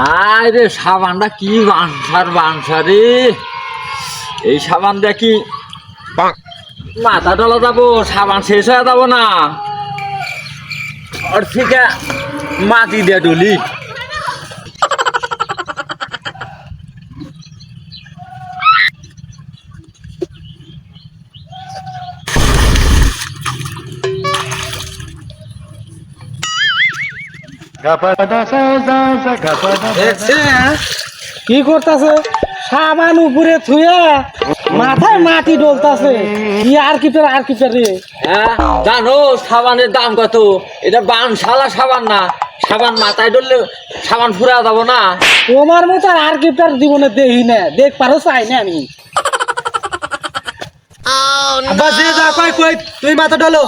আরে সাবানটা কি বানসারে এই সাবান দেখি মাথা ডলা যাবো, সাবান শেষ হয়ে যাবো না। ওর থেকে মাটি দিয়ে ডলি। কি করতেছে? সাবান উপরে থুয়ে মাথায় মাটি ডলতাছে। কি আর কি রে? হ্যাঁ জানো সাবানের দাম কত? এটা বানশালা সাবান না, সাবান মাথায় ডললে সাবান ফুরা যাবো না। তোমার মতো আর কি জীবনে দেখি না, দেখ পারো চাই না আমি। আব্বা যে যা কয় কই তুই মাথা ডলো।